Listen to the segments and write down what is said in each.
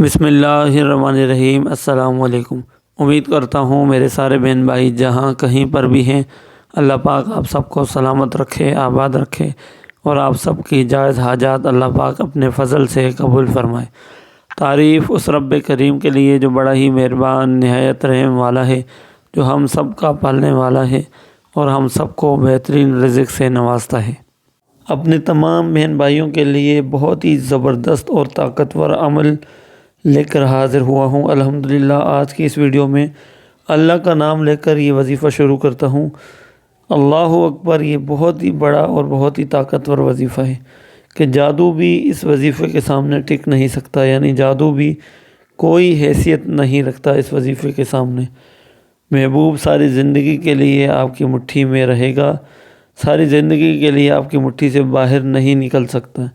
بسم اللہ الرحمن الرحیم۔ السلام علیکم۔ امید کرتا ہوں میرے سارے بہن بھائی جہاں کہیں پر بھی ہیں، اللہ پاک آپ سب کو سلامت رکھے، آباد رکھے، اور آپ سب کی جائز حاجات اللہ پاک اپنے فضل سے قبول فرمائے۔ تعریف اس رب کریم کے لیے جو بڑا ہی مہربان، نہایت رحم والا ہے، جو ہم سب کا پالنے والا ہے اور ہم سب کو بہترین رزق سے نوازتا ہے۔ اپنے تمام بہن بھائیوں کے لیے بہت ہی زبردست اور طاقتور عمل لے کر حاضر ہوا ہوں۔ الحمدللہ آج کی اس ویڈیو میں اللہ کا نام لے کر یہ وظیفہ شروع کرتا ہوں۔ اللہ اکبر، یہ بہت ہی بڑا اور بہت ہی طاقتور وظیفہ ہے کہ جادو بھی اس وظیفے کے سامنے ٹک نہیں سکتا، یعنی جادو بھی کوئی حیثیت نہیں رکھتا اس وظیفے کے سامنے۔ محبوب ساری زندگی کے لیے آپ کی مٹھی میں رہے گا، ساری زندگی کے لیے آپ کی مٹھی سے باہر نہیں نکل سکتا۔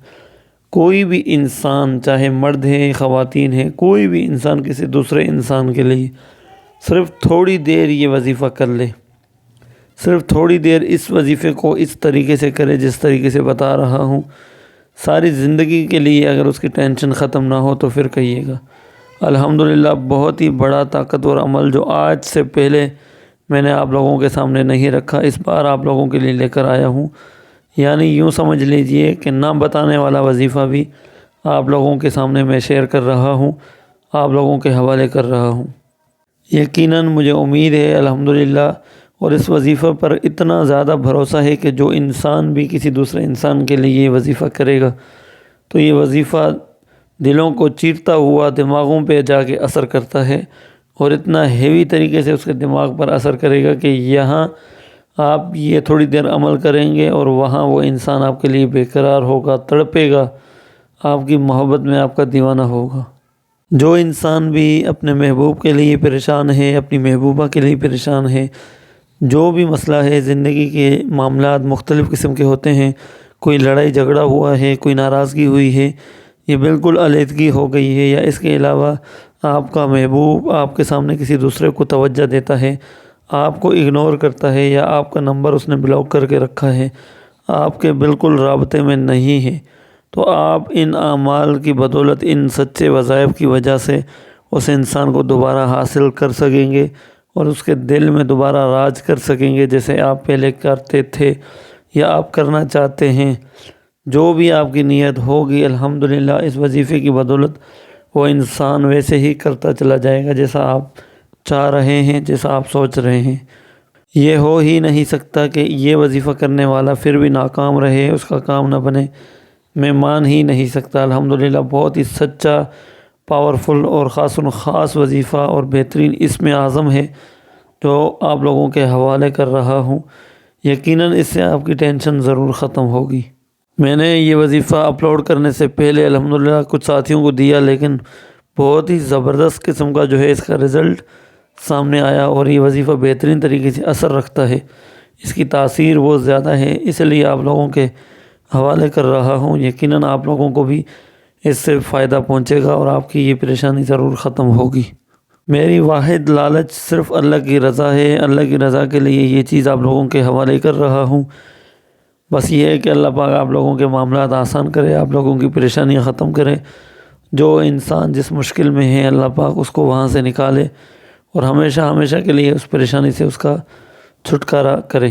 کوئی بھی انسان، چاہے مرد ہے خواتین ہے، کوئی بھی انسان کسی دوسرے انسان کے لیے صرف تھوڑی دیر یہ وظیفہ کر لے، صرف تھوڑی دیر اس وظیفے کو اس طریقے سے کرے جس طریقے سے بتا رہا ہوں، ساری زندگی کے لیے اگر اس کی ٹینشن ختم نہ ہو تو پھر کہیے گا۔ الحمدللہ بہت ہی بڑا طاقتور عمل جو آج سے پہلے میں نے آپ لوگوں کے سامنے نہیں رکھا، اس بار آپ لوگوں کے لیے لے کر آیا ہوں۔ یعنی یوں سمجھ لیجئے کہ نہ بتانے والا وظیفہ بھی آپ لوگوں کے سامنے میں شیئر کر رہا ہوں، آپ لوگوں کے حوالے کر رہا ہوں۔ یقیناً مجھے امید ہے الحمدللہ، اور اس وظیفہ پر اتنا زیادہ بھروسہ ہے کہ جو انسان بھی کسی دوسرے انسان کے لیے یہ وظیفہ کرے گا تو یہ وظیفہ دلوں کو چیرتا ہوا دماغوں پہ جا کے اثر کرتا ہے، اور اتنا ہیوی طریقے سے اس کے دماغ پر اثر کرے گا کہ یہاں آپ یہ تھوڑی دیر عمل کریں گے اور وہاں وہ انسان آپ کے لیے بے قرار ہوگا، تڑپے گا، آپ کی محبت میں آپ کا دیوانہ ہوگا۔ جو انسان بھی اپنے محبوب کے لیے پریشان ہے، اپنی محبوبہ کے لیے پریشان ہے، جو بھی مسئلہ ہے، زندگی کے معاملات مختلف قسم کے ہوتے ہیں، کوئی لڑائی جھگڑا ہوا ہے، کوئی ناراضگی ہوئی ہے، یہ بالکل علیحدگی ہو گئی ہے، یا اس کے علاوہ آپ کا محبوب آپ کے سامنے کسی دوسرے کو توجہ دیتا ہے، آپ کو اگنور کرتا ہے، یا آپ کا نمبر اس نے بلاک کر کے رکھا ہے، آپ کے بالکل رابطے میں نہیں ہے، تو آپ ان اعمال کی بدولت، ان سچے وظائف کی وجہ سے اس انسان کو دوبارہ حاصل کر سکیں گے اور اس کے دل میں دوبارہ راج کر سکیں گے جیسے آپ پہلے کرتے تھے یا آپ کرنا چاہتے ہیں۔ جو بھی آپ کی نیت ہوگی الحمدللہ اس وظیفے کی بدولت وہ انسان ویسے ہی کرتا چلا جائے گا جیسا آپ چاہ رہے ہیں، جیسا آپ سوچ رہے ہیں۔ یہ ہو ہی نہیں سکتا کہ یہ وظیفہ کرنے والا پھر بھی ناکام رہے، اس کا کام نہ بنے، میں مان ہی نہیں سکتا۔ الحمدللہ بہت ہی سچا، پاورفل اور خاص وظیفہ اور بہترین اسم اعظم ہے جو آپ لوگوں کے حوالے کر رہا ہوں۔ یقیناً اس سے آپ کی ٹینشن ضرور ختم ہوگی۔ میں نے یہ وظیفہ اپلوڈ کرنے سے پہلے الحمدللہ کچھ ساتھیوں کو دیا، لیکن بہت ہی زبردست قسم کا جو ہے اس کا رزلٹ سامنے آیا، اور یہ وظیفہ بہترین طریقے سے اثر رکھتا ہے، اس کی تاثیر بہت زیادہ ہے، اس لیے آپ لوگوں کے حوالے کر رہا ہوں۔ یقیناً آپ لوگوں کو بھی اس سے فائدہ پہنچے گا اور آپ کی یہ پریشانی ضرور ختم ہوگی۔ میری واحد لالچ صرف اللہ کی رضا ہے، اللہ کی رضا کے لیے یہ چیز آپ لوگوں کے حوالے کر رہا ہوں۔ بس یہ ہے کہ اللہ پاک آپ لوگوں کے معاملات آسان کرے، آپ لوگوں کی پریشانیاں ختم کرے، جو انسان جس مشکل میں ہے اللہ پاک اس کو وہاں سے نکالے اور ہمیشہ کے لیے اس پریشانی سے اس کا چھٹکارا کرے۔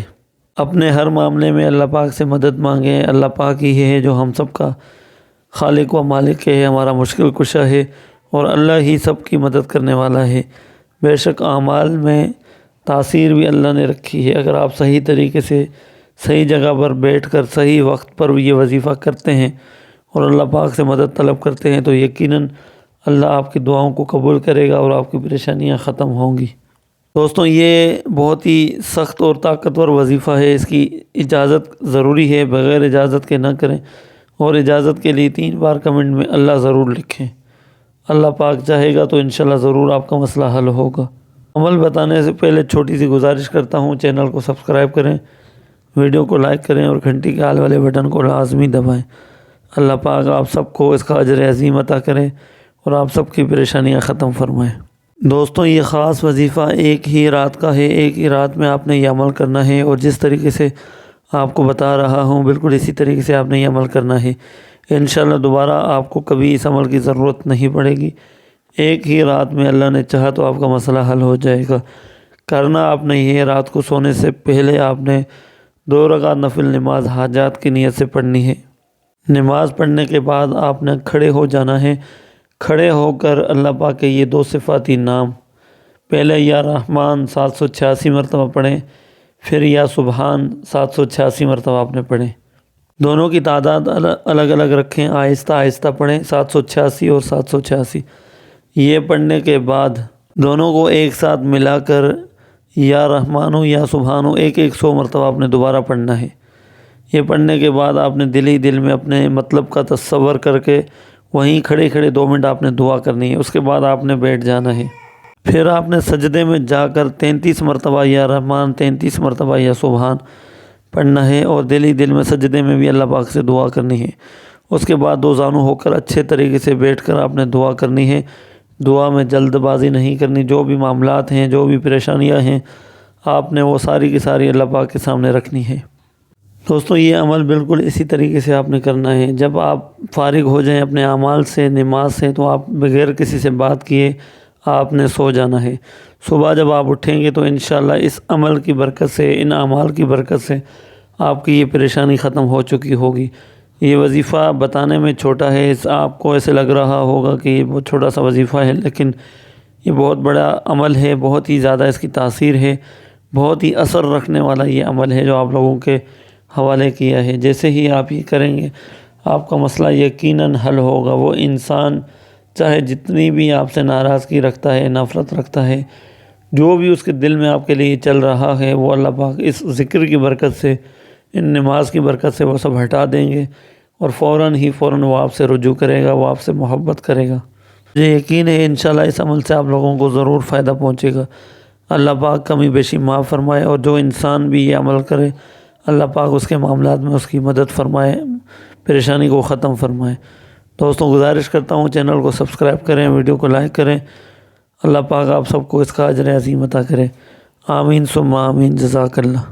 اپنے ہر معاملے میں اللہ پاک سے مدد مانگیں، اللہ پاک ہی ہے جو ہم سب کا خالق و مالک ہے، ہمارا مشکل کشا ہے، اور اللہ ہی سب کی مدد کرنے والا ہے۔ بے شک اعمال میں تاثیر بھی اللہ نے رکھی ہے، اگر آپ صحیح طریقے سے صحیح جگہ پر بیٹھ کر صحیح وقت پر یہ وظیفہ کرتے ہیں اور اللہ پاک سے مدد طلب کرتے ہیں تو یقیناً اللہ آپ کی دعاؤں کو قبول کرے گا اور آپ کی پریشانیاں ختم ہوں گی۔ دوستوں، یہ بہت ہی سخت اور طاقتور وظیفہ ہے، اس کی اجازت ضروری ہے، بغیر اجازت کے نہ کریں، اور اجازت کے لیے 3 بار کمنٹ میں اللہ ضرور لکھیں۔ اللہ پاک چاہے گا تو انشاءاللہ ضرور آپ کا مسئلہ حل ہوگا۔ عمل بتانے سے پہلے چھوٹی سی گزارش کرتا ہوں، چینل کو سبسکرائب کریں، ویڈیو کو لائک کریں اور گھنٹی کے آل والے بٹن کو لازمی دبائیں۔ اللہ پاک آپ سب کو اس کا اجر عظیم عطا کرے اور آپ سب کی پریشانیاں ختم فرمائیں۔ دوستوں، یہ خاص وظیفہ ایک ہی رات کا ہے، ایک ہی رات میں آپ نے یہ عمل کرنا ہے، اور جس طریقے سے آپ کو بتا رہا ہوں بالکل اسی طریقے سے آپ نے یہ عمل کرنا ہے۔ انشاءاللہ دوبارہ آپ کو کبھی اس عمل کی ضرورت نہیں پڑے گی، ایک ہی رات میں اللہ نے چاہا تو آپ کا مسئلہ حل ہو جائے گا۔ کرنا آپ نے یہ رات کو سونے سے پہلے آپ نے 2 رکعت نفل نماز حاجات کی نیت سے پڑھنی ہے۔ نماز پڑھنے کے بعد آپ نے کھڑے ہو جانا ہے۔ کھڑے ہو کر اللہ پاک کے یہ 2 صفاتی نام، پہلے یا رحمان 786 مرتبہ پڑھیں، پھر یا سبحان 786 مرتبہ آپ نے پڑھیں۔ دونوں کی تعداد الگ الگ رکھیں، آہستہ آہستہ پڑھیں، 786 اور 786۔ یہ پڑھنے کے بعد دونوں کو ایک ساتھ ملا کر یا رحمان ہو یا سبحان ہو 100 مرتبہ آپ نے دوبارہ پڑھنا ہے۔ یہ پڑھنے کے بعد آپ نے دل ہی دل میں اپنے مطلب کا تصور کر کے وہیں کھڑے کھڑے 2 منٹ آپ نے دعا کرنی ہے۔ اس کے بعد آپ نے بیٹھ جانا ہے۔ پھر آپ نے سجدے میں جا کر 33 مرتبہ یا رحمان، 33 مرتبہ یا سبحان پڑھنا ہے، اور دل ہی دل میں سجدے میں بھی اللہ پاک سے دعا کرنی ہے۔ اس کے بعد 2 زانو ہو کر اچھے طریقے سے بیٹھ کر آپ نے دعا کرنی ہے۔ دعا میں جلد بازی نہیں کرنی، جو بھی معاملات ہیں، جو بھی پریشانیاں ہیں، آپ نے وہ ساری کی ساری اللہ پاک کے سامنے رکھنی ہے۔ دوستو یہ عمل بالکل اسی طریقے سے آپ نے کرنا ہے۔ جب آپ فارغ ہو جائیں اپنے اعمال سے، نماز سے، تو آپ بغیر کسی سے بات کیے آپ نے سو جانا ہے۔ صبح جب آپ اٹھیں گے تو انشاءاللہ اس عمل کی برکت سے، ان اعمال کی برکت سے آپ کی یہ پریشانی ختم ہو چکی ہوگی۔ یہ وظیفہ بتانے میں چھوٹا ہے، آپ کو ایسے لگ رہا ہوگا کہ یہ بہت چھوٹا سا وظیفہ ہے، لیکن یہ بہت بڑا عمل ہے، بہت ہی زیادہ اس کی تاثیر ہے، بہت ہی اثر رکھنے والا یہ عمل ہے جو آپ لوگوں کے حوالے کیا ہے۔ جیسے ہی آپ یہ کریں گے آپ کا مسئلہ یقیناً حل ہوگا۔ وہ انسان چاہے جتنی بھی آپ سے ناراضگی رکھتا ہے، نفرت رکھتا ہے، جو بھی اس کے دل میں آپ کے لیے چل رہا ہے، وہ اللہ پاک اس ذکر کی برکت سے، ان نماز کی برکت سے وہ سب ہٹا دیں گے، اور فوراً وہ آپ سے رجوع کرے گا، وہ آپ سے محبت کرے گا۔ مجھے یقین ہے انشاءاللہ اس عمل سے آپ لوگوں کو ضرور فائدہ پہنچے گا۔ اللہ پاک کمی بیشی معاف فرمائے، اور جو انسان بھی یہ عمل کرے اللہ پاک اس کے معاملات میں اس کی مدد فرمائے، پریشانی کو ختم فرمائے۔ دوستوں گزارش کرتا ہوں چینل کو سبسکرائب کریں، ویڈیو کو لائک کریں۔ اللہ پاک آپ سب کو اس کا اجر عظیم عطا کرے۔ آمین ثم آمین، جزاک اللہ۔